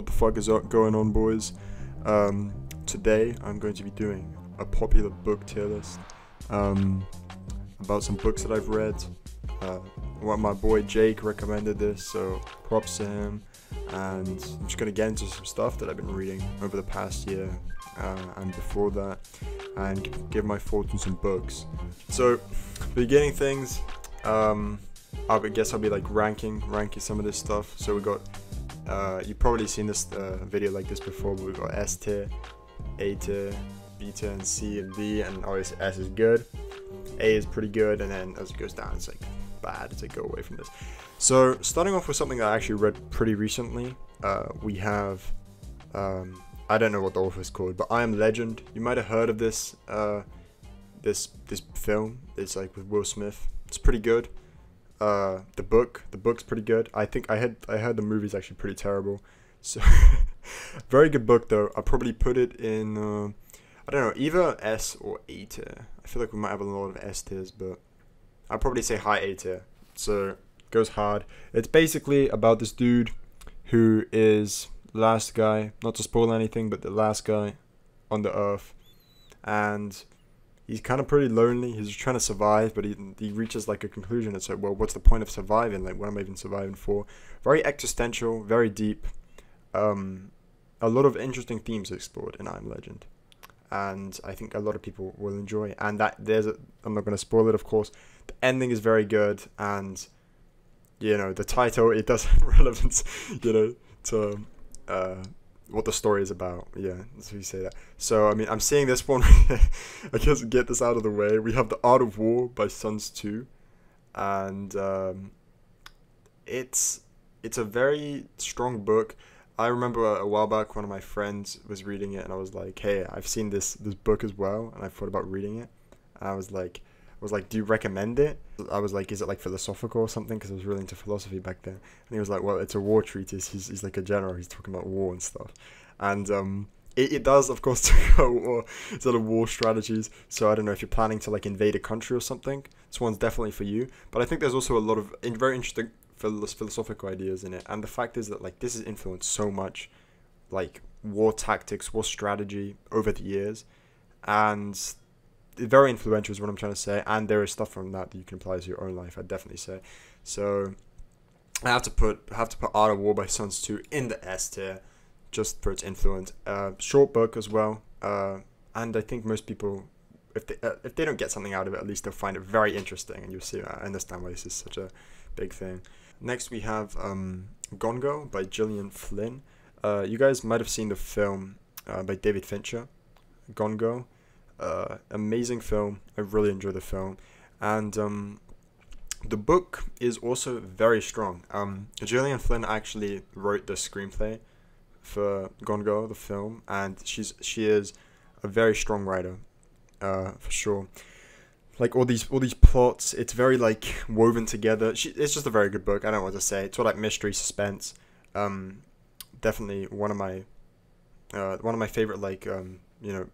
the fuck is going on, boys? Today I'm going to be doing a popular book tier list about some books that I've read. Well, my boy Jake recommended this, so props to him. And I'm just going to get into some stuff that I've been reading over the past year and before that, and give my thoughts on some books. So, beginning things, I guess I'll be like ranking some of this stuff. So we got, you've probably seen this video like this before, but we've got S tier, A tier, B tier, and C and D, and obviously S is good, A is pretty good, and then as it goes down, it's like bad. It's like go away from this. So starting off with something that I actually read pretty recently, we have, I don't know what the author is called, but I Am Legend. You might have heard of this, this film. It's like with Will Smith. It's pretty good. The book's pretty good. I think I heard the movie's actually pretty terrible. So very good book though. I'll probably put it in, I don't know, either S or A tier. I feel like we might have a lot of S tiers, but I'll probably say high A tier. So goes hard. It's basically about this dude who is the last guy, not to spoil anything, but the last guy on the earth, and he's kind of pretty lonely. He's just trying to survive, but he reaches like a conclusion. It's like, well, what's the point of surviving? Like, what am I even surviving for? Very existential, very deep. A lot of interesting themes explored in I Am Legend, and I think a lot of people will enjoy. And that I'm not going to spoil it, of course. The ending is very good, and you know, the title, it does have relevance, you know, to what the story is about. Yeah, that's what you say that. So I mean, I'm seeing this one. I guess get this out of the way. We have The Art of War by Sun Tzu, and it's a very strong book. I remember a while back one of my friends was reading it, and I was like, hey, I've seen this book as well, and I thought about reading it. And I was like, do you recommend it? I was like, is it like philosophical or something? Because I was really into philosophy back then. And he was like, well, it's a war treatise. He's like a general. He's talking about war and stuff. And it does, of course, talk about war, sort of war strategies. So I don't know if you're planning to like invade a country or something. This one's definitely for you. But I think there's also a lot of very interesting philosophical ideas in it. And the fact is that like this has influenced so much like war tactics, war strategy over the years. And very influential is what I'm trying to say, and there is stuff from that you can apply to your own life, I'd definitely say. So I have to put Art of War by Sun Tzu in the S tier, just for its influence. Short book as well, and I think most people, if they don't get something out of it, at least they'll find it very interesting, and you'll see. I understand why this is such a big thing. Next we have Gone Girl by Gillian Flynn. You guys might have seen the film by David Fincher, Gone Girl. Amazing film. I really enjoy the film, and the book is also very strong. Gillian Flynn actually wrote the screenplay for Gone Girl, the film, and she is a very strong writer, for sure. Like all these plots, it's very like woven together. It's just a very good book. I don't know what to say. It's all like mystery, suspense. Definitely one of my favorite like you know,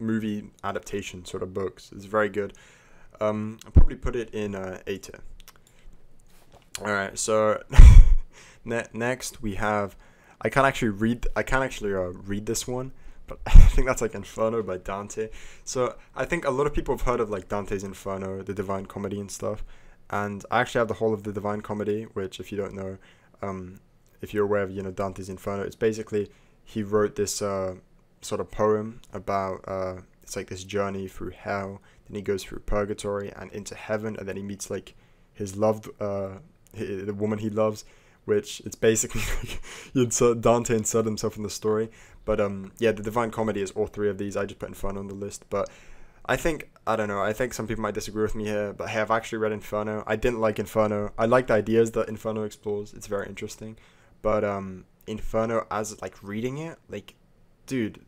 movie adaptation sort of books. It's very good. I'll probably put it in A tier. Alright, so next we have, I can't actually read this one, but I think that's like Inferno by Dante. So I think a lot of people have heard of like Dante's Inferno, the Divine Comedy and stuff, and I actually have the whole of the Divine Comedy, which if you don't know, if you're aware of, you know, Dante's Inferno, it's basically he wrote this sort of poem about it's like this journey through hell, then he goes through purgatory and into heaven, and then he meets like his loved the woman he loves, which it's basically like Dante inserted himself in the story. But yeah, the Divine Comedy is all three of these. I just put Inferno on the list, but I think some people might disagree with me here, but hey, I've actually read Inferno. I didn't like Inferno. I like the ideas that Inferno explores. It's very interesting, but Inferno, as like reading it, like, dude,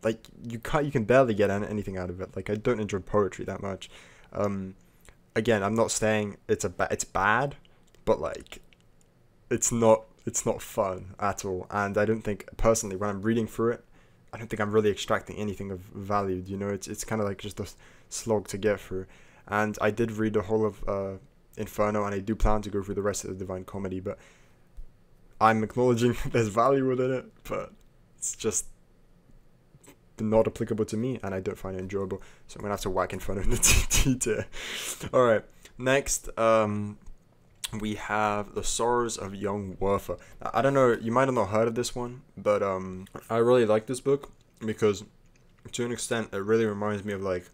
like you can barely get anything out of it. Like I don't enjoy poetry that much. Again, I'm not saying it's bad, but like it's not fun at all. And I don't think personally when I'm reading through it, I don't think I'm really extracting anything of value. You know, it's kind of like just a slog to get through. And I did read the whole of Inferno, and I do plan to go through the rest of the Divine Comedy, but I'm acknowledging there's value within it, but it's just not applicable to me, and I don't find it enjoyable. So I'm gonna have to whack Inferno in the T tier. All right, next, we have The Sorrows of Young Werther. I don't know, you might have not heard of this one, but I really like this book because, to an extent, it really reminds me of like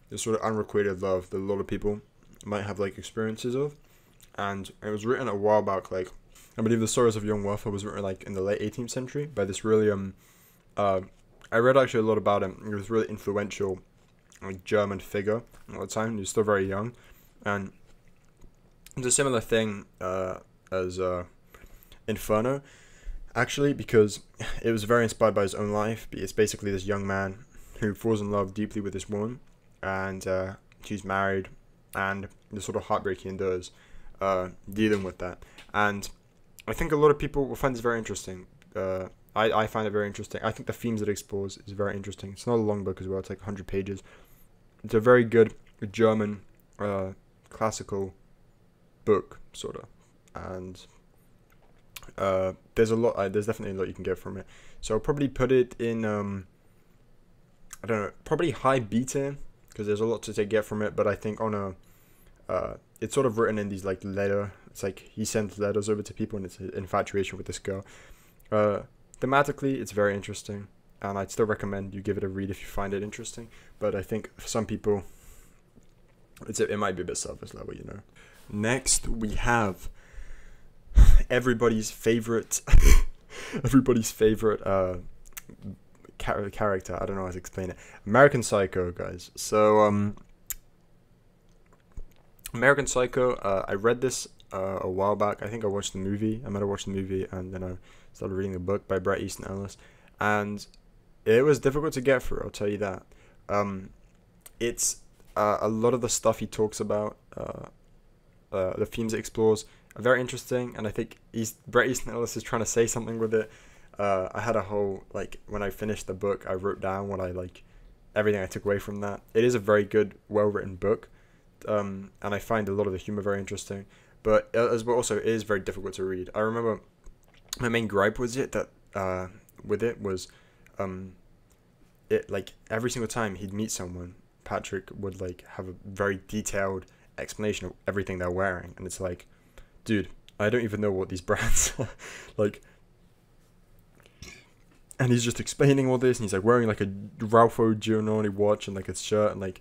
the sort of unrequited love that a lot of people might have like experiences of. And it was written a while back, like I believe The Sorrows of Young Werther was written like in the late 18th century by this really I read actually a lot about him. He was a really influential like German figure at the time. He was still very young, and it's a similar thing as Inferno, actually, because it was very inspired by his own life. It's basically this young man who falls in love deeply with this woman, and she's married, and the sort of heartbreak he endures dealing with that. And I think a lot of people will find this very interesting. I find it very interesting. I think the themes it explores is very interesting. It's not a long book as well. It's like 100 pages. It's a very good German classical book, sort of. And there's a lot. There's definitely a lot you can get from it. So I'll probably put it in, I don't know, probably high B tier, because there's a lot to get from it. But I think on a, it's sort of written in these like letter. It's like he sends letters over to people, and it's an infatuation with this girl. Thematically, it's very interesting, and I'd still recommend you give it a read if you find it interesting. But I think for some people, it might be a bit surface level, you know. Next, we have everybody's favorite, character. I don't know how to explain it. American Psycho, guys. So, American Psycho. I read this a while back. I think I watched the movie. I might have watched the movie, and then I started reading the book by Bret Easton Ellis, and it was difficult to get through, I'll tell you that. It's a lot of the stuff he talks about, the themes it explores, are very interesting, and I think Bret Easton Ellis is trying to say something with it. I had a whole, like, when I finished the book, I wrote down what I, like, everything I took away from that. It is a very good, well-written book, and I find a lot of the humor very interesting, but as well also, it is very difficult to read. I remember my main gripe was with it was, it, like, every single time he'd meet someone, Patrick would, like, have a very detailed explanation of everything they're wearing, and it's like, dude, I don't even know what these brands are, like, and he's just explaining all this, and he's, like, wearing, like, a Ralpho Giovanni watch, and, like, a shirt, and, like,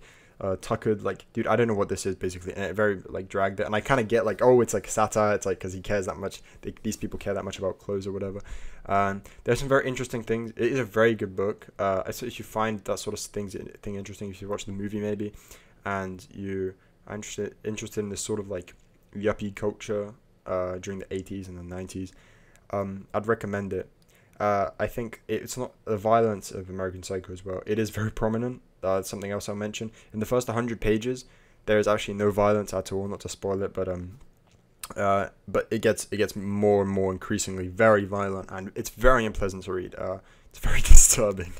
tuckered, like, dude, I don't know what this is, basically, and it very, like, dragged it, and I kind of get, like, oh, it's, like, satire, it's, like, because he cares that much, these people care that much about clothes or whatever. There's some very interesting things. It is a very good book. I say if you find that sort of thing interesting, if you watch the movie, maybe, and you are interested in this sort of, like, yuppie culture during the 80s and the 90s, I'd recommend it. I think it's not the violence of American Psycho as well. It is very prominent. It's something else I'll mention. In the first 100 pages, there is actually no violence at all. Not to spoil it, but it gets more and more increasingly very violent, and it's very unpleasant to read. It's very disturbing.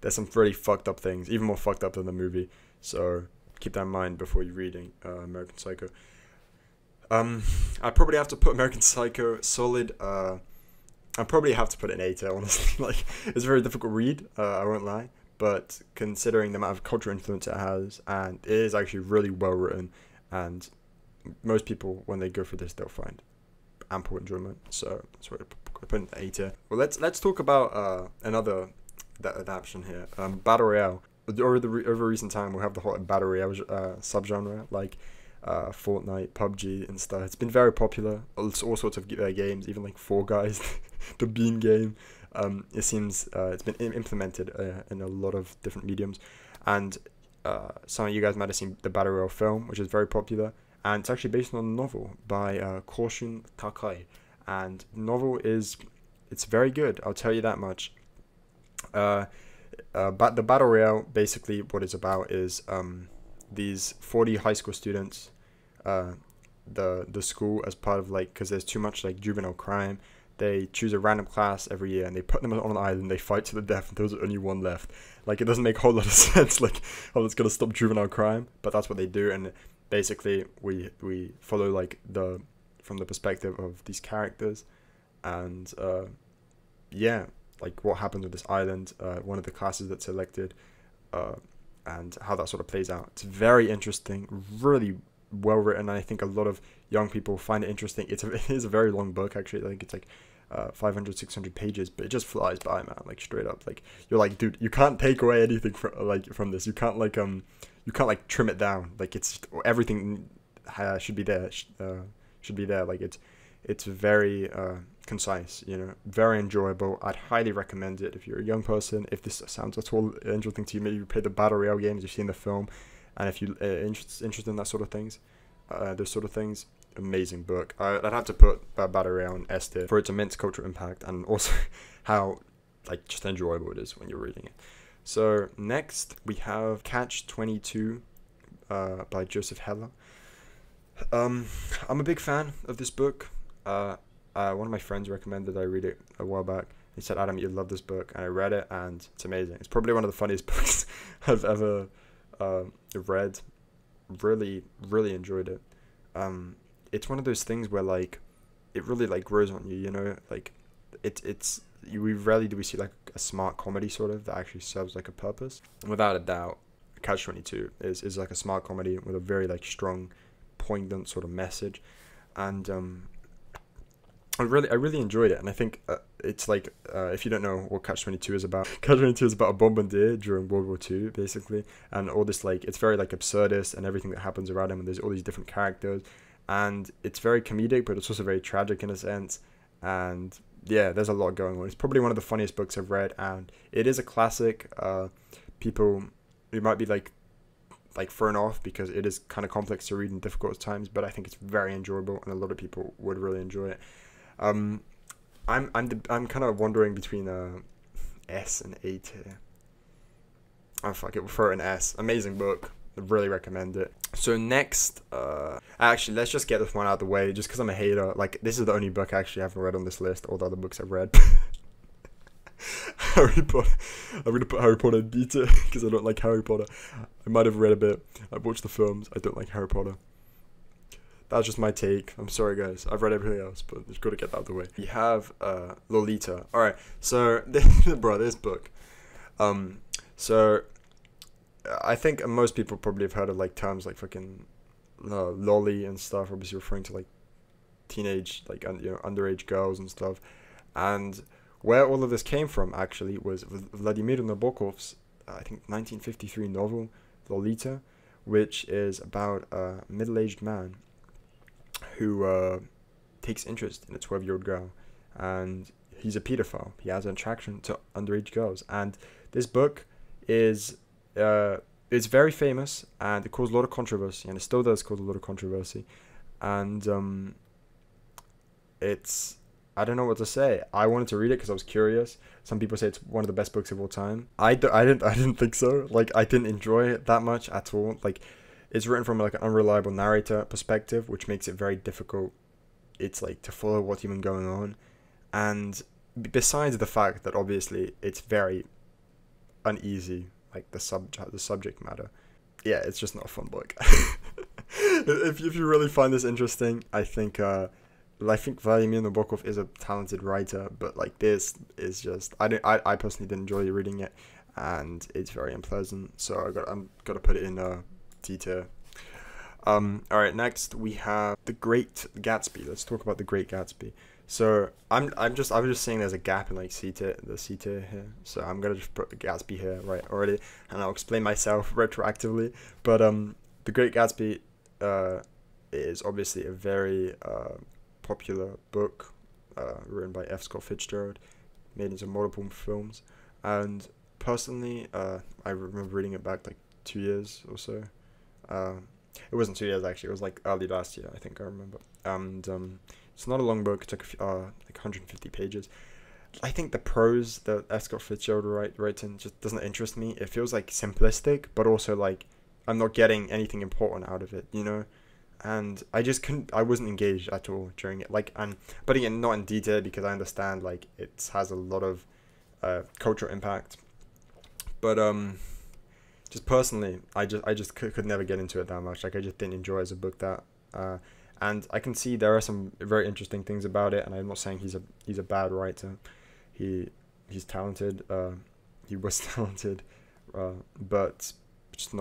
There's some pretty fucked up things, even more fucked up than the movie. So keep that in mind before you're reading American Psycho. I probably have to put American Psycho solid. I probably have to put it in A tier, honestly. Like, it's a very difficult read, I won't lie, but considering the amount of cultural influence it has, and it is actually really well written, and most people, when they go for this, they'll find ample enjoyment. So that's what I put in the A tier. Well, let's talk about another adaptation here. Battle Royale. Over recent time, we'll have the whole Battle Royale subgenre, like Fortnite, PUBG, and stuff. It's been very popular. All sorts of games, even like Fall Guys, the Bean game. It seems it's been implemented in a lot of different mediums, and some of you guys might have seen the Battle Royale film, which is very popular, and it's actually based on a novel by Koshun Takai, and the novel it's very good. I'll tell you that much. But the Battle Royale, basically what it's about is these 40 high school students, the school, as part of, like, because there's too much, like, juvenile crime, they choose a random class every year and they put them on an island, they fight to the death until there's only one left. Like, it doesn't make a whole lot of sense, like, how it's gonna stop juvenile crime, but that's what they do. And basically we follow, like, from the perspective of these characters, and yeah, like what happens with this island, one of the classes that's selected, and how that sort of plays out. It's very interesting, really well written. And I think a lot of young people find it interesting. It is a very long book, actually. I think it's like 500, 600 pages, but it just flies by, man. Like straight up, like you're like, dude, you can't take away anything from this. You can't like trim it down. Like it's everything should be there. Should be there. Like it's very concise, you know, very enjoyable. I'd highly recommend it if you're a young person. If this sounds at all interesting to you, maybe you play the battle royale games, you've seen the film, and if you interested in that sort of things, those sort of things, amazing book. I'd have to put battle royale on S tier for its immense cultural impact, and also how like just enjoyable it is when you're reading it. So next we have Catch 22 by Joseph Heller. I'm a big fan of this book. One of my friends recommended I read it a while back. He said, Adam, you'd love this book, and I read it, and it's amazing. It's probably one of the funniest books I've ever read. Really, really enjoyed it. It's one of those things where like it really like grows on you, you know. Like we rarely do we see like a smart comedy sort of that actually serves like a purpose. And without a doubt, Catch 22 is like a smart comedy with a very like strong, poignant sort of message, and I really enjoyed it. And I think it's like if you don't know what Catch 22 is about, Catch 22 is about a bombardier during World War II, basically, and all this like it's very like absurdist and everything that happens around him, and there's all these different characters, and it's very comedic, but it's also very tragic in a sense, and yeah, there's a lot going on. It's probably one of the funniest books I've read, and it is a classic. People who might be like thrown off because it is kind of complex to read in difficult times, but I think it's very enjoyable, and a lot of people would really enjoy it. I'm kind of wondering between S and A tier. Oh fuck it, we'll throw it an S. Amazing book. I really recommend it. So next, actually let's just get this one out of the way, just because I'm a hater. Like this is the only book I actually haven't read on this list. All the other books I've read. Harry Potter. I'm gonna put Harry Potter in B tier because I don't like Harry Potter. I might have read a bit. I've watched the films. I don't like Harry Potter. That's just my take. I'm sorry, guys. I've read everything else, but just got to get that out of the way. We have Lolita. All right. So, bro, this book. So, I think most people probably have heard of like terms like fucking lolly and stuff. Obviously, referring to like teenage, like underage girls and stuff. And where all of this came from actually was Vladimir Nabokov's, I think, 1953 novel Lolita, which is about a middle-aged man who takes interest in a 12-year-old girl, and he's a pedophile. He has an attraction to underage girls, and this book is very famous, and it caused a lot of controversy, and it still does cause a lot of controversy, and it's, I don't know what to say. I wanted to read it because I was curious. Some people say it's one of the best books of all time. I didn't think so. Like I didn't enjoy it that much at all. Like it's written from like an unreliable narrator perspective, which makes it very difficult. It's like to follow what's even going on, and besides the fact that obviously it's very uneasy, like the subject matter. Yeah, it's just not a fun book. If you really find this interesting, I think Vladimir Nabokov is a talented writer, but like this is just I personally didn't enjoy reading it, and it's very unpleasant. So I'm gonna put it in D tier. All right, next we have The Great Gatsby. Let's talk about The Great Gatsby. So I was just saying there's a gap in like C tier here. So I'm gonna just put the Gatsby here right already, and I'll explain myself retroactively. But The Great Gatsby is obviously a very popular book written by F. Scott Fitzgerald, made into multiple films, and personally I remember reading it back like 2 years or so. It wasn't 2 years actually, it was like early last year, I think I remember. And it's not a long book, it's like like 150 pages. I think the prose that F. Scott Fitzgerald writes in just doesn't interest me. It feels like simplistic, but also like I'm not getting anything important out of it, you know? And I wasn't engaged at all during it. Like, and putting it not in detail because I understand like it has a lot of cultural impact, but just personally, I just could never get into it that much. Like, I just didn't enjoy it as a book that, and I can see there are some very interesting things about it. And I'm not saying he's a bad writer. He's talented. He was talented, but just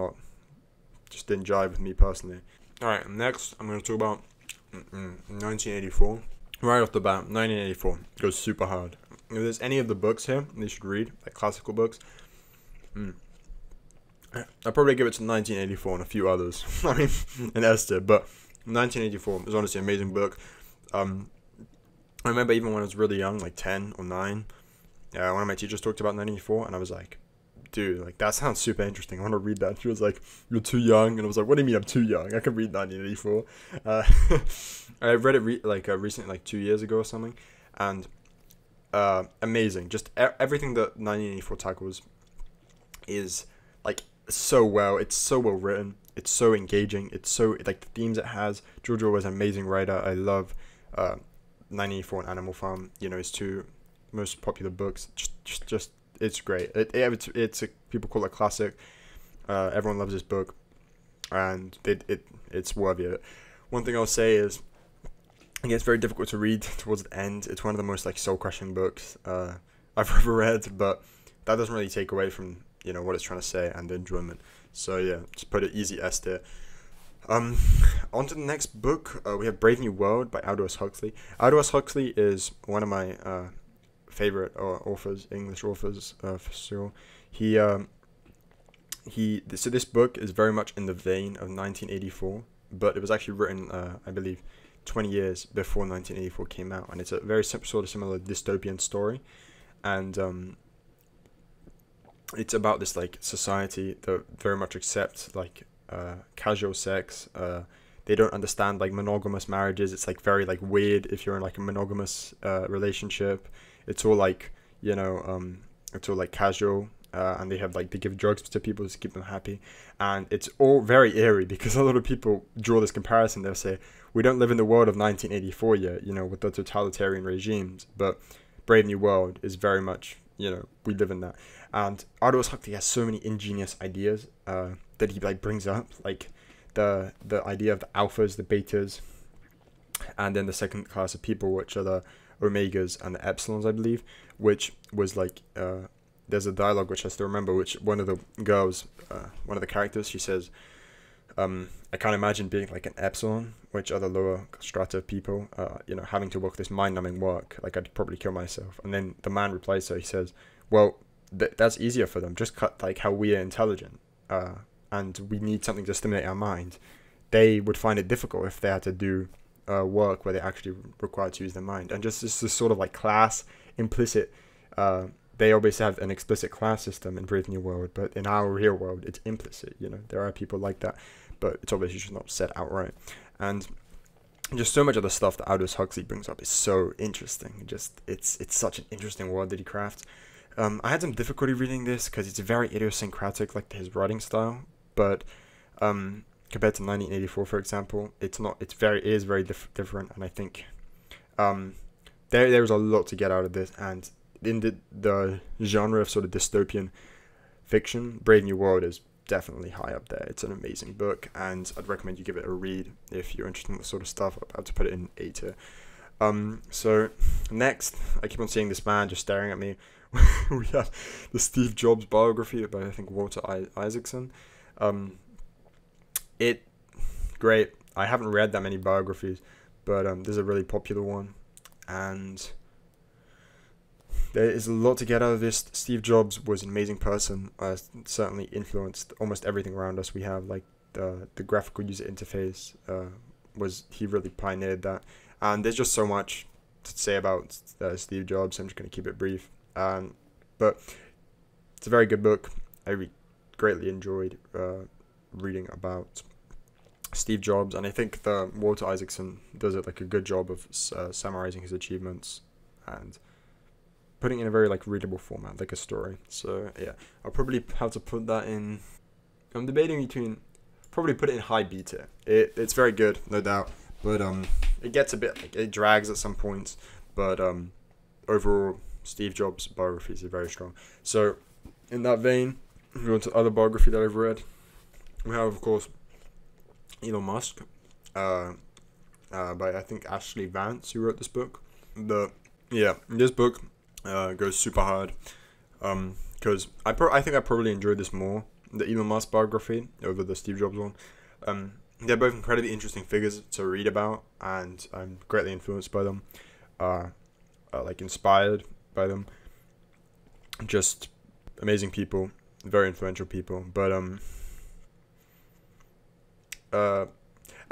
didn't jive with me personally. All right, next I'm going to talk about 1984. Right off the bat, 1984 goes super hard. If there's any of the books here you should read, like classical books, I'll probably give it to 1984 and a few others. I mean, an Esther, but 1984 is honestly an amazing book. I remember even when I was really young, like 10 or 9, one of my teachers talked about 1984, and I was like, dude, like, that sounds super interesting. I want to read that. She was like, you're too young. And I was like, what do you mean I'm too young? I can read 1984. I read it recently, like 2 years ago or something. And amazing. Just everything that 1984 tackles is, like, so well. It's so well written. It's so engaging. It's so, like, the themes it has. George Orwell is an amazing writer. I love 1984 and Animal Farm. You know, his two most popular books. Just it's great. It's people call it a classic. Everyone loves this book, and it's worthy of it. One thing I'll say is, it gets very difficult to read towards the end. It's one of the most, like, soul-crushing books I've ever read, but that doesn't really take away from, you know, what it's trying to say and the enjoyment. So yeah, just put it easy S tier. On to the next book. We have Brave New World by Aldous Huxley. Aldous Huxley is one of my favorite authors, English authors, for sure. So this book is very much in the vein of 1984, but it was actually written, I believe, 20 years before 1984 came out, and it's a very sort of similar dystopian story, and it's about this, like, society that very much accepts, like, casual sex. They don't understand, like, monogamous marriages. It's, like, very, like, weird if you're in, like, a monogamous relationship. It's all, like, you know, it's all, like, casual, and they give drugs to people to keep them happy, and it's all very eerie because a lot of people draw this comparison. They'll say, we don't live in the world of 1984 yet, you know, with the totalitarian regimes, but Brave New World is very much, you know, we live in that. And Aldous Huxley has so many ingenious ideas that he, like, brings up, like the idea of the alphas, the betas, and then the second class of people, which are the omegas and the epsilons, I believe, which was, like, there's a dialogue which I still remember, which one of the girls, one of the characters, she says, I can't imagine being, like, an epsilon, which are the lower strata of people, you know, having to work this mind-numbing work. Like, I'd probably kill myself. And then the man replies to her, he says, well, that's easier for them. Just cut, like, how we are intelligent, and we need something to stimulate our mind. They would find it difficult if they had to do work where they actually required to use their mind. And just this sort of, like, class implicit. They obviously have an explicit class system in Brave New World, but in our real world, it's implicit. You know, there are people like that, but it's obviously just not said outright. And just so much of the stuff that Aldous Huxley brings up is so interesting. Just it's such an interesting world that he crafts. I had some difficulty reading this because it's very idiosyncratic, like his writing style. But compared to 1984, for example, it is very different. And I think there's a lot to get out of this. And in the genre of sort of dystopian fiction, Brave New World is definitely high up there. It's an amazing book, and I'd recommend you give it a read if you're interested in this sort of stuff. I'd have to put it in A tier. So next, I keep on seeing this man just staring at me. We have the Steve Jobs biography by, I think, Walter Isaacson. Great. I haven't read that many biographies, but there's a really popular one, and there is a lot to get out of this. Steve Jobs was an amazing person. Certainly influenced almost everything around us. We have, like, the graphical user interface. He really pioneered that. And there's just so much to say about Steve Jobs. I'm just going to keep it brief. But it's a very good book. I greatly enjoyed reading about Steve Jobs, and I think the Walter Isaacson does it, like, a good job of summarizing his achievements and putting it in a very, like, readable format, like a story. So yeah, I'll probably have to put that in. I'm debating between probably put it in high B tier. It's very good, no doubt, but it gets a bit, like, it drags at some points, but overall Steve Jobs biographies are very strong. So in that vein, we go to other biography that I've read. We have, of course, Elon Musk. by I think Ashley Vance, who wrote this book. Yeah, this book goes super hard. Because I think I probably enjoyed this more, the Elon Musk biography over the Steve Jobs one. They're both incredibly interesting figures to read about, and I'm greatly influenced by them, like inspired by them. Just amazing people, very influential people. But I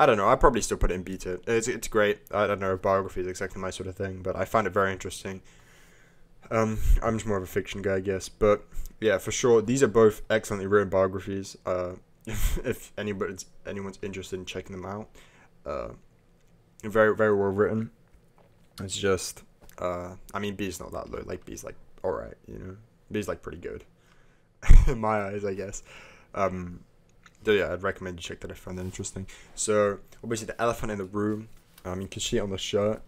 don't know. I probably still put it in beta. It's great. I don't know if biography is exactly my sort of thing, but I find it very interesting. I'm just more of a fiction guy, I guess. But yeah, for sure, these are both excellently written biographies. If anyone's interested in checking them out, very very well written. It's just I mean, B's not that low. Like B's like alright, you know. B's like pretty good in my eyes, I guess. So yeah, I'd recommend you check that. I found that interesting. So obviously the elephant in the room. You can see it on the shirt.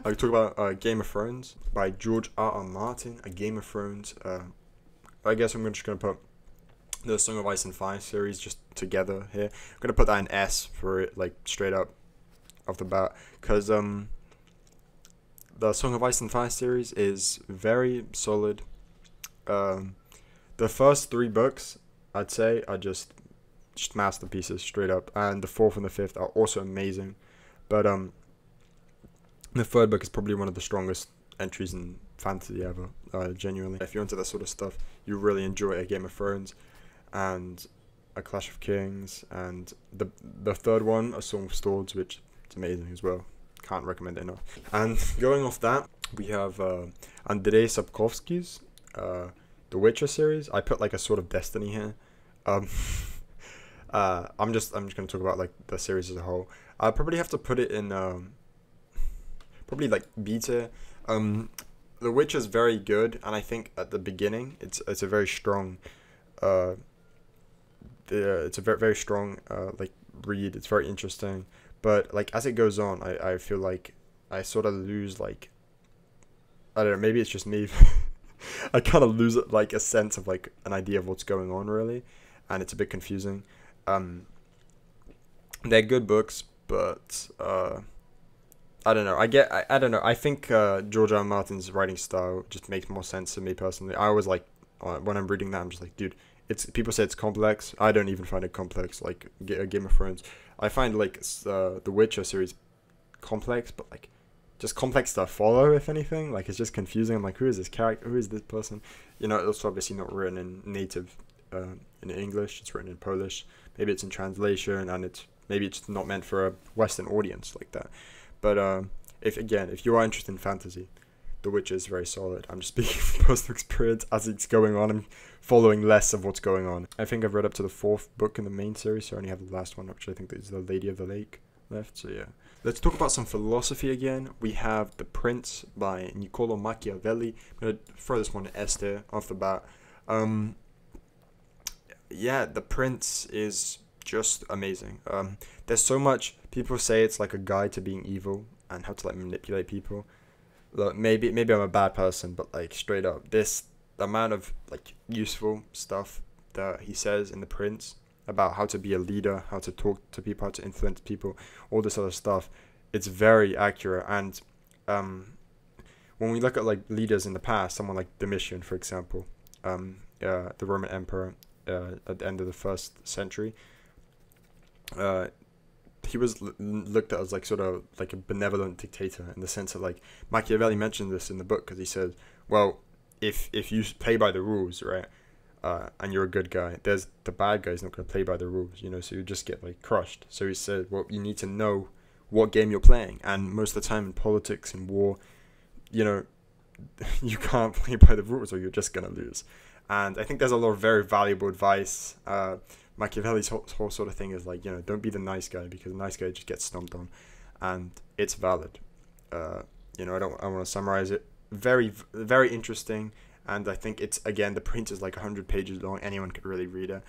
I talk about Game of Thrones by George R.R. Martin. A Game of Thrones. I guess I'm just gonna put the Song of Ice and Fire series just together here. I'm gonna put that in S for it, like straight up off the bat, because the Song of Ice and Fire series is very solid. The first 3 books, I'd say, are just masterpieces straight up, and the 4th and the 5th are also amazing. But the 3rd book is probably one of the strongest entries in fantasy ever. Genuinely, if you're into that sort of stuff, you really enjoy A Game of Thrones and A Clash of Kings, and the 3rd one, A Song of Swords, which is amazing as well. Can't recommend it enough. And going off that, we have Andrzej Sapkowski's The Witcher series. I put like a Sword of Destiny here. I'm just gonna talk about like the series as a whole. I'll probably have to put it in probably like beta. The Witcher is very good, and I think at the beginning it's a very strong it's a very very strong like read. It's very interesting, but like as it goes on, I feel like I sort of lose, like, I don't know, maybe it's just me. I kind of lose like a sense of like an idea of what's going on really, and it's a bit confusing. They're good books, but I don't know. I don't know. I think George R. R. Martin's writing style just makes more sense to me personally. I always like when I'm reading that, I'm just like, dude, it's people say it's complex. I don't even find it complex. Like Game of Thrones, I find like the Witcher series complex, but like just complex to follow. If anything, like it's just confusing. I'm like, who is this character? Who is this person? You know, it's obviously not written in native in English. It's written in Polish. Maybe it's in translation, and maybe it's not meant for a Western audience like that. But if you are interested in fantasy, The Witcher is very solid. I'm just speaking from personal experience as it's going on. I'm following less of what's going on. I think I've read up to the 4th book in the main series, so I only have the last one, which I think is The Lady of the Lake left. So yeah, let's talk about some philosophy again. We have The Prince by Niccolo Machiavelli. I'm gonna throw this one to Esther off the bat. Yeah, The Prince is just amazing. There's so much. People say it's like a guide to being evil and how to like manipulate people. Look, maybe I'm a bad person, but like straight up, this amount of like useful stuff that he says in The Prince about how to be a leader, how to talk to people, how to influence people, all this other stuff, it's very accurate. And when we look at like leaders in the past, someone like Domitian, for example, the Roman Emperor at the end of the 1st century, he was looked at as like sort of like a benevolent dictator, in the sense that like Machiavelli mentioned this in the book, because he said, well, if you play by the rules, right, and you're a good guy, there's the bad guy's not going to play by the rules, you know, so you just get like crushed. So he said, well, you need to know what game you're playing, and most of the time in politics and war, you know, you can't play by the rules or you're just going to lose. And I think there's a lot of very valuable advice. Machiavelli's whole sort of thing is like, you know, don't be the nice guy, because the nice guy just gets stomped on, and it's valid. You know, I want to summarize it. Very, very interesting, and I think it's, again, The Prince is like 100 pages long. Anyone could really read it.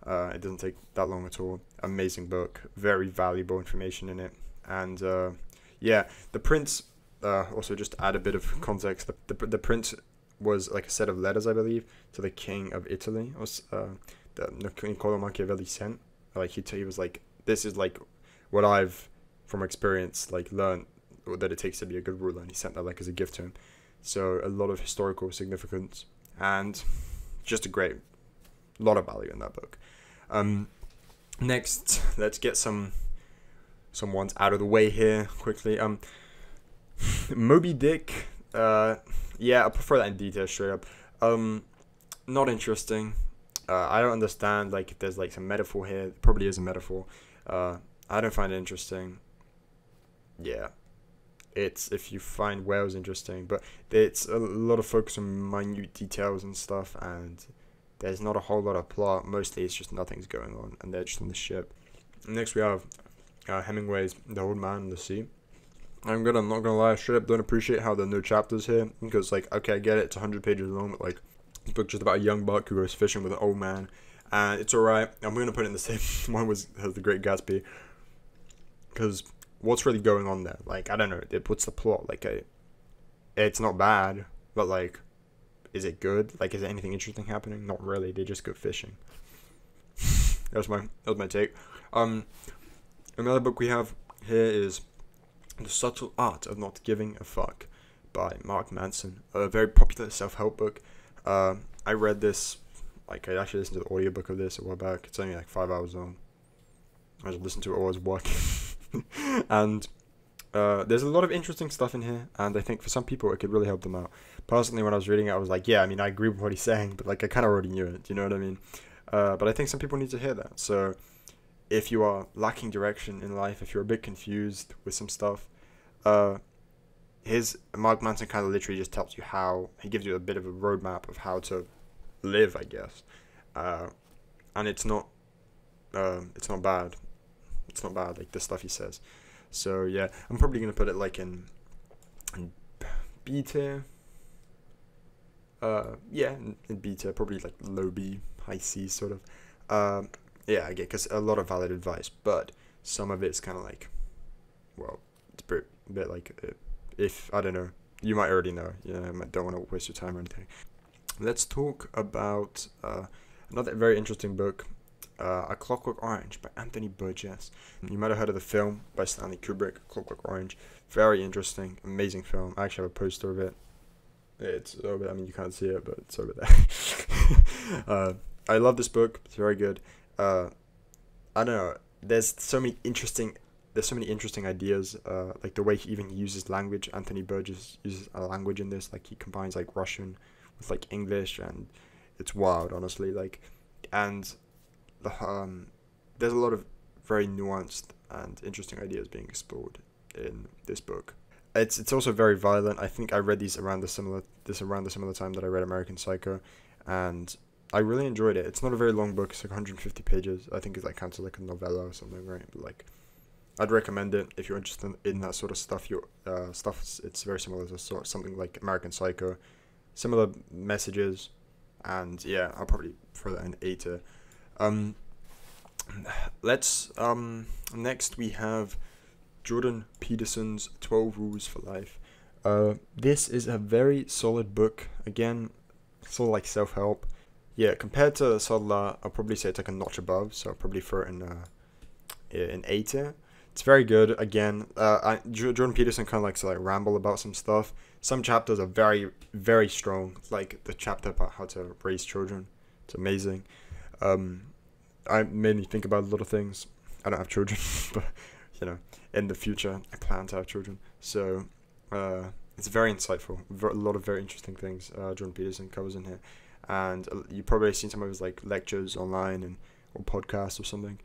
It doesn't take that long at all. Amazing book, very valuable information in it, and yeah, The Prince. Also, just to add a bit of context, the Prince was like a set of letters, I believe, to the King of Italy. That Niccolo Machiavelli sent. Like he was like, this is like what I've from experience, like, learned that it takes to be a good ruler, and he sent that, like, as a gift to him. So a lot of historical significance, and just a great lot of value in that book. Next, let's get some ones out of the way here quickly. Moby Dick. Yeah, I prefer that in detail straight up. Not interesting. I don't understand, like, if there's like some metaphor here. It probably is a metaphor. I don't find it interesting. Yeah, it's if you find whales interesting, but it's a lot of focus on minute details and stuff, and there's not a whole lot of plot. Mostly it's just nothing's going on, and they're just on the ship. Next we have Hemingway's The Old Man and the Sea. I'm not gonna lie, I straight up don't appreciate how there are no chapters here, because, like, okay, I get it, it's 100 pages long, but, like, this book just about a young buck who goes fishing with an old man, and it's alright. I'm gonna put it in the same one as The Great Gatsby, because what's really going on there? Like, I don't know, what's the plot? Like, it's not bad, but, like, is it good? Like, is there anything interesting happening? Not really, they just go fishing. That was my take. Another book we have here is The Subtle Art of Not Giving a Fuck by Mark Manson, a very popular self-help book. I read this, like, I actually listened to the audiobook of this a while back. It's only like 5 hours long. I just listened to it while I was working. And there's a lot of interesting stuff in here, and I think for some people it could really help them out. Personally, when I was reading it, I was like, yeah, I mean, I agree with what he's saying, but, like, I kind of already knew it, you know what I mean? But I think some people need to hear that. So if you are lacking direction in life, if you're a bit confused with some stuff, Mark Manson kind of literally just tells you how, he gives you a bit of a roadmap of how to live, I guess. And it's not bad. It's not bad, like, the stuff he says. So yeah, I'm probably gonna put it, like, in B tier. Yeah, in B tier, probably like low B, high C sort of. Yeah, I get, because a lot of valid advice, but some of it's kind of like, well, it's a bit like, if, I don't know, you might already know, you know, I don't want to waste your time or anything. Let's talk about another very interesting book, A Clockwork Orange by Anthony Burgess. You might have heard of the film by Stanley Kubrick, Clockwork Orange. Very interesting, amazing film. I actually have a poster of it. It's over there. I mean, you can't see it, but it's over there. I love this book. It's very good. I don't know. There's so many interesting ideas. Like the way he even uses language. Anthony Burgess uses a language in this. Like, he combines, like, Russian with, like, English, and it's wild, honestly. Like, and there's a lot of very nuanced and interesting ideas being explored in this book. It's also very violent. I think I read these around the similar time that I read American Psycho, and I really enjoyed it. It's not a very long book. It's like 150 pages. I think it's like counts as like a novella or something, right? But, like, I'd recommend it if you're interested in that sort of stuff. It's very similar to something like American Psycho, similar messages, and yeah, I'll probably throw that in A tier. Next we have Jordan Peterson's 12 Rules for Life. This is a very solid book. Again, sort of like self-help. Yeah, compared to Solar, I'll probably say it's like a notch above, so I'll probably throw it in A tier. It's very good. Again, Jordan Peterson kind of likes to, like, ramble about some stuff. Some chapters are very, very strong, like the chapter about how to raise children. It's amazing. I made me think about a lot of things. I don't have children, but, you know, in the future, I plan to have children. So, it's very insightful. A lot of very interesting things Jordan Peterson covers in here. And you've probably seen some of his, like, lectures online or podcasts or something.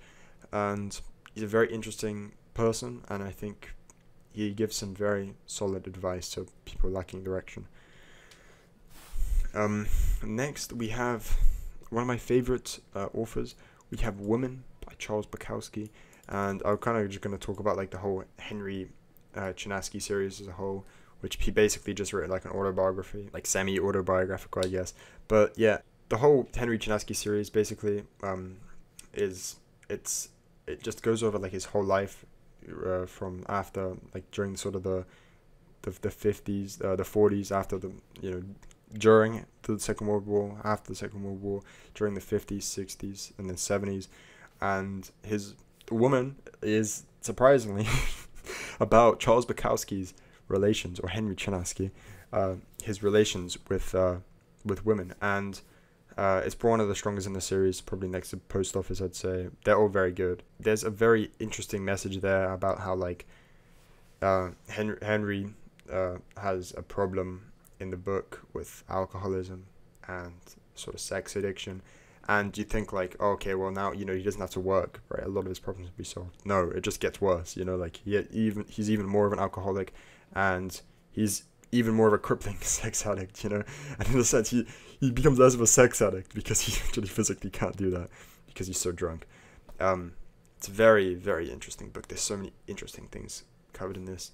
And he's a very interesting person, and I think he gives some very solid advice to people lacking direction. Next, we have one of my favorite authors. We have Woman by Charles Bukowski, and I'm kind of just going to talk about, like, the whole Henry Chinaski series as a whole, which he basically just wrote like an autobiography, like semi-autobiographical, I guess. But yeah, the whole Henry Chinaski series basically it just goes over, like, his whole life from after, like, during sort of the 50s, the 40s, after the, you know, during the Second World War, after the Second World War, during the 50s, 60s, and then 70s. And his woman is, surprisingly, about Charles Bukowski's relations, or Henry Chinaski, his relations with women, and it's one of the strongest in the series, probably next to Post Office, I'd say. They're all very good. There's a very interesting message there about how, like, Henry has a problem in the book with alcoholism and sort of sex addiction. And you think, like, oh, okay, well, now, he doesn't have to work, right? A lot of his problems will be solved. No, it just gets worse, like, he's even more of an alcoholic, and he's even more of a crippling sex addict, And in a sense, he becomes less of a sex addict because he actually physically can't do that because he's so drunk. It's a very, very interesting book. There's so many interesting things covered in this.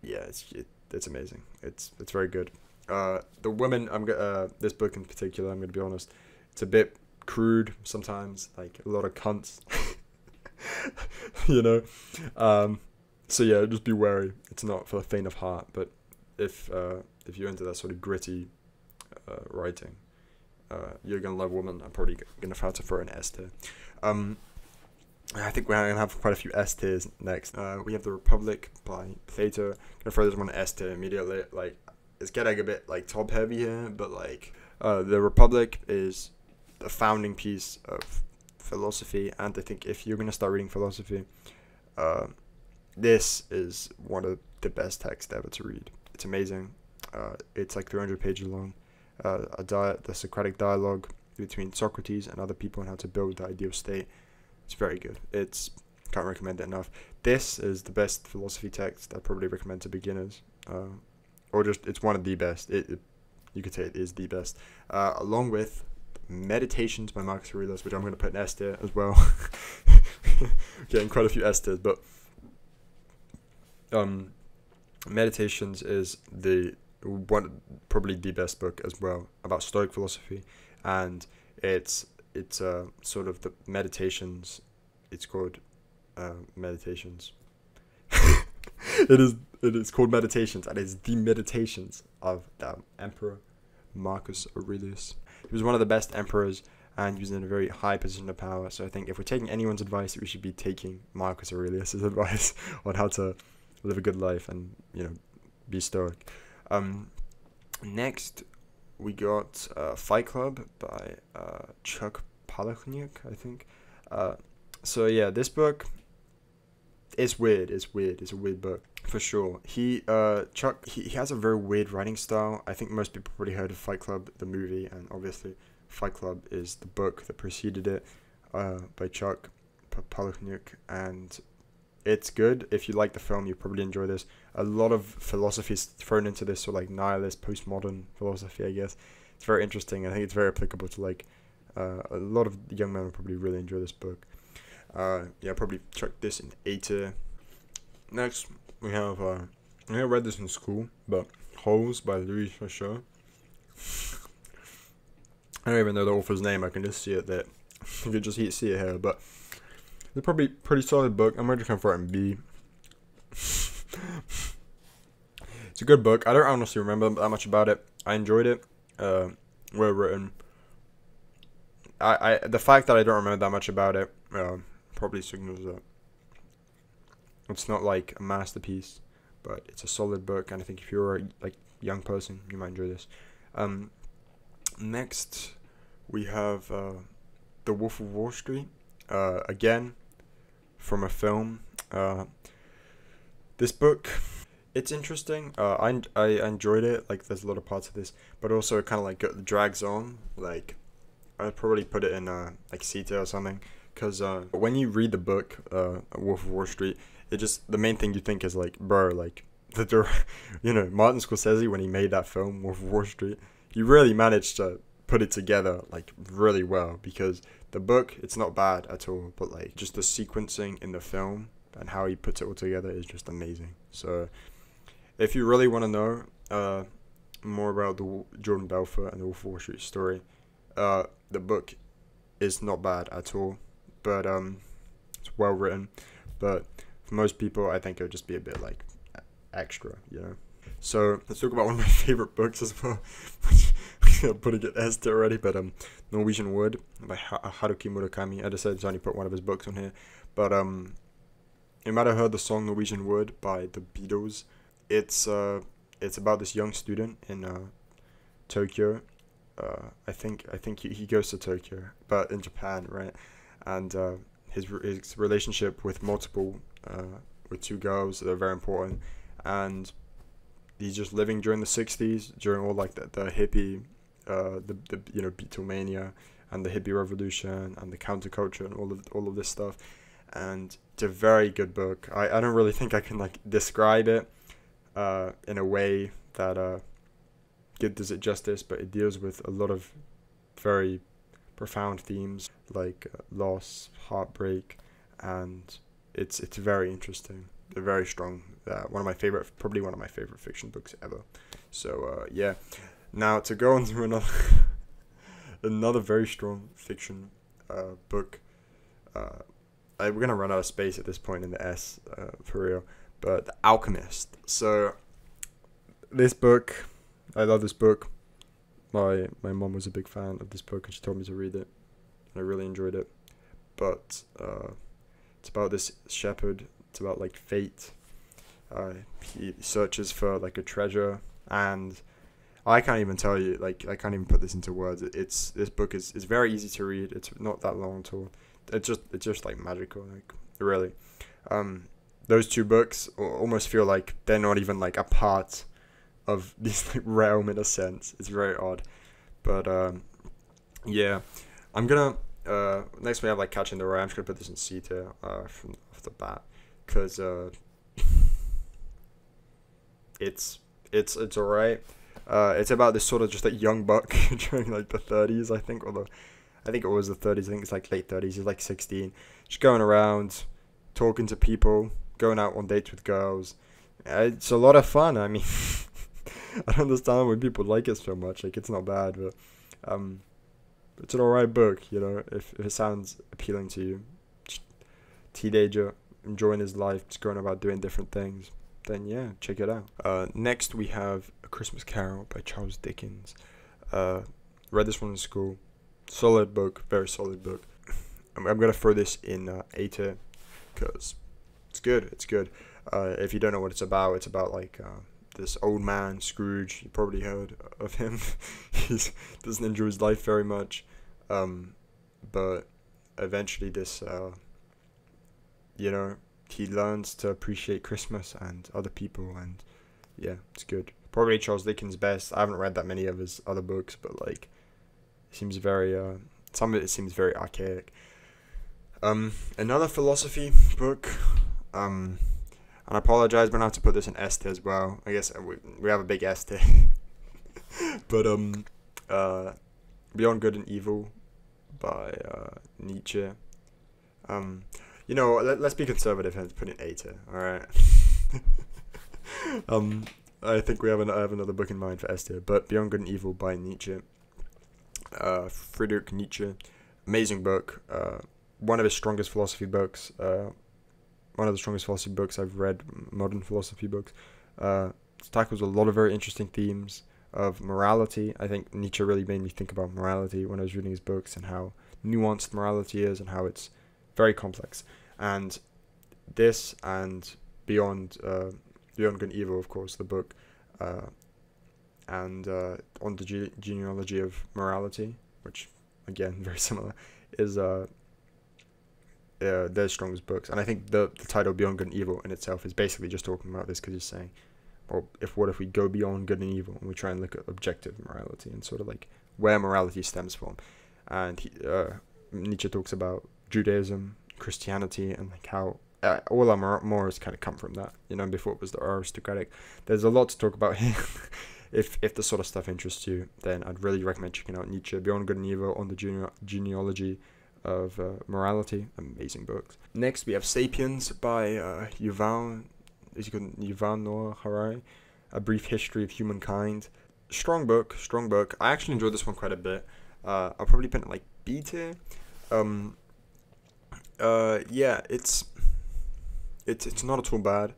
It's amazing. It's very good. The women, this book in particular, I'm gonna be honest, it's a bit crude sometimes, like a lot of cunts, So yeah, just be wary. It's not for the faint of heart, but if you're into that sort of gritty writing, you're gonna love Woman. I'm probably gonna have to throw an S tier. I think we're gonna have quite a few S tiers next. We have The Republic by Plato. Gonna throw this one an S tier immediately. Like, it's getting a bit like top heavy here, but like The Republic is the founding piece of philosophy, and I think if you're gonna start reading philosophy, this is one of the best texts ever to read. It's amazing. It's like 300 pages long. The Socratic dialogue between Socrates and other people on how to build the ideal state. It's very good. Can't recommend it enough. This is the best philosophy text I'd probably recommend to beginners. Or just, it's one of the best. You could say it is the best. Along with Meditations by Marcus Aurelius, which I'm going to put an S tier as well. Getting quite a few S tiers, but Meditations is probably the best book as well about Stoic philosophy, and it's sort of the Meditations. It's called Meditations. It is called Meditations, and it's the Meditations of the Emperor Marcus Aurelius. He was one of the best emperors, and he was in a very high position of power. So I think if we're taking anyone's advice, we should be taking Marcus Aurelius's advice on how to live a good life and be stoic. Next we got Fight Club by Chuck Palahniuk, I think. So yeah, this book is weird. It's a weird book for sure. Chuck he has a very weird writing style. I think most people probably heard of Fight Club, the movie, and obviously Fight Club is the book that preceded it, by Chuck Palahniuk, and it's good. If you like the film, you probably enjoy this. A lot of philosophy is thrown into this, so like nihilist, postmodern philosophy, I guess. It's very interesting. I think it's very applicable to like a lot of young men will probably really enjoy this book. Probably chuck this in A tier. Next, we have I read this in school, but Holes by Louis Chaucher. I don't even know the author's name. I can just see it there. You can just see it here, but it's probably a pretty solid book. I'm just gonna throw it in B. It's a good book. I don't honestly remember that much about it. I enjoyed it. Well written. The fact that I don't remember that much about it probably signals that it's not like a masterpiece, but it's a solid book, and I think if you're a young person, you might enjoy this. Next, we have The Wolf of Wall Street. Again, from a film. This book, it's interesting. I enjoyed it. Like, there's a lot of parts of this, but also it kind of like drags on. Like, I'd probably put it in like C tier or something, because when you read the book, Wolf of Wall Street, the main thing you think is like, bro, like Martin Scorsese, when he made that film Wolf of Wall Street, he really managed to put it together like really well, because the book, it's not bad at all, but like just the sequencing in the film and how he puts it all together is just amazing. So if you really want to know more about the Jordan Belfort and the Wolf of Wall Street story, the book is not bad at all, but it's well written. But for most people, I think it would just be a bit like extra, So let's talk about one of my favorite books as well. I'm putting it S tier already, but Norwegian Wood by Haruki Murakami. I decided to only put one of his books on here, but you might have heard the song Norwegian Wood by the Beatles. It's about this young student in Tokyo. I think he goes to Tokyo, but in Japan, right? And his relationship with with two girls that are very important, and he's just living during the 60s, during all like the hippie, the Beatlemania and the hippie revolution and the counterculture and all of this stuff. And it's a very good book. I don't really think I can like describe it in a way that does it justice, but it deals with a lot of very profound themes like loss, heartbreak, and it's very interesting. They're very strong. Probably one of my favorite fiction books ever. So yeah. Now to go on to another very strong fiction book. We're gonna run out of space at this point in the S for real. But The Alchemist. So this book, I love this book. My mom was a big fan of this book and she told me to read it. And I really enjoyed it. But it's about this shepherd. It's about like fate. He searches for like a treasure, and I can't even tell you, like I can't even put this into words. This book is very easy to read. It's not that long at all. It's just like magical, like really. Those two books almost feel like they're not even like a part of this like realm in a sense. It's very odd, but yeah. I'm gonna next we have like Catching the Ray. I'm just gonna put this in C tier from off the bat, because it's alright. It's about this sort of just like young buck during like the 30s, I think, I think it was the 30s. I think it's like late 30s. He's like 16, just going around, talking to people, going out on dates with girls. It's a lot of fun. I mean, I don't understand why people like it so much. Like, it's not bad, but it's an alright book, you know, if it sounds appealing to you. Just teenager enjoying his life, just going about doing different things, then yeah, check it out. Next we have A Christmas Carol by Charles Dickens. Read this one in school. Solid book, very solid book. I'm gonna throw this in A tier because it's good. It's good. If you don't know what it's about like this old man Scrooge. You probably heard of him. He doesn't enjoy his life very much, but eventually this he learns to appreciate Christmas and other people, and yeah, it's good. Probably Charles Dickens' best. I haven't read that many of his other books, but like, it seems very some of it seems very archaic. Another philosophy book, and I apologize, but I have to put this in S tier as well. I guess we have a big S tier. But Beyond Good and Evil by Nietzsche. Let's be conservative and put it in A tier. All right. I think I have another book in mind for S tier, but Beyond Good and Evil by Nietzsche. Friedrich Nietzsche, amazing book. One of his strongest philosophy books. One of the strongest philosophy books I've read, modern philosophy books. It tackles a lot of very interesting themes of morality. I think Nietzsche really made me think about morality when I was reading his books, and how nuanced morality is and how it's very complex. And this and Beyond Good and Evil, of course, the book, and on the genealogy of morality, which again very similar, is their strongest books. And I think the title Beyond Good and Evil in itself is basically just talking about this, because he's saying, well, what if we go beyond good and evil and we try and look at objective morality and sort of like where morality stems from. And Nietzsche talks about Judaism, Christianity, and like how all our morals kind of come from that, before it was the aristocratic. There's a lot to talk about here. If the sort of stuff interests you, then I'd really recommend checking out Nietzsche, Beyond Good and Evil, on the genealogy of morality. Amazing books. Next we have Sapiens by Yuval Noah Harari, A Brief History of Humankind. Strong book. I actually enjoyed this one quite a bit. I'll probably put it like B tier. Yeah, it's not at all bad.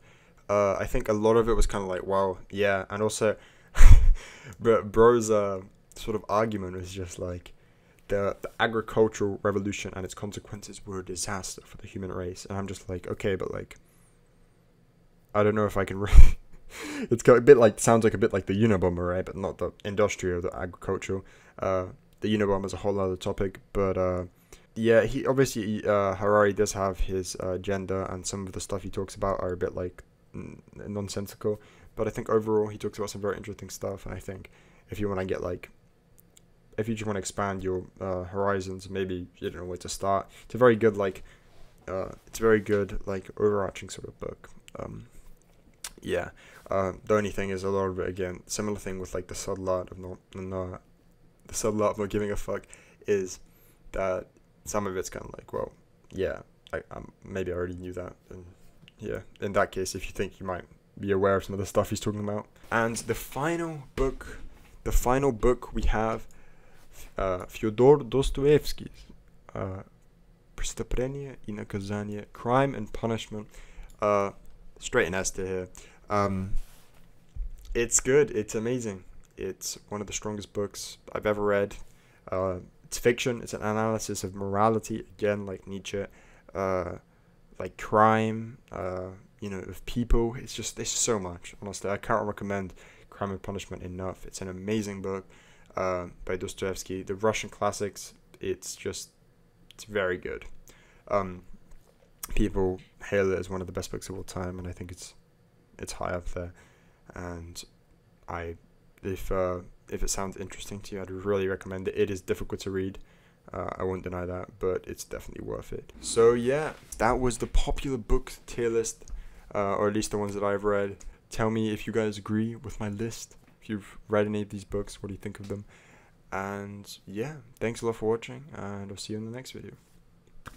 I think a lot of it was kind of like, wow, yeah, and also bro's sort of argument was just like the agricultural revolution and its consequences were a disaster for the human race, and I'm just like, okay, but like, I don't know if I can. It's got a bit like, sounds like a bit like the Unabomber, right? But not the industrial, the agricultural. The Unabomber is a whole other topic, but yeah, he obviously Harari does have his agenda, and some of the stuff he talks about are a bit like nonsensical. But I think overall he talks about some very interesting stuff, and I think if you want to get like, if you just want to expand your horizons, maybe you don't know where to start. It's a very good like overarching sort of book. Yeah. The only thing is a lot of it, again, similar thing with like the subtle art of not giving a fuck, is that some of it's kind of like, well, yeah, maybe I already knew that, and yeah, in that case, if you think you might be aware of some of the stuff he's talking about. And the final book we have, Fyodor Dostoevsky's Преступление и наказание, Crime and Punishment. Straight in Esther here. It's good. It's amazing. It's one of the strongest books I've ever read. It's fiction. It's an analysis of morality, again, like Nietzsche, like crime, of people. It's just, there's so much. Honestly, I can't recommend Crime and Punishment enough. It's an amazing book by Dostoevsky. The Russian classics, it's very good. People hail it as one of the best books of all time, and I think it's high up there. And if it sounds interesting to you, I'd really recommend it. It is difficult to read, I won't deny that, but it's definitely worth it. So yeah, that was the popular book tier list, or at least the ones that I've read. Tell me if you guys agree with my list. If you've read any of these books, what do you think of them? And yeah, thanks a lot for watching, and I'll see you in the next video.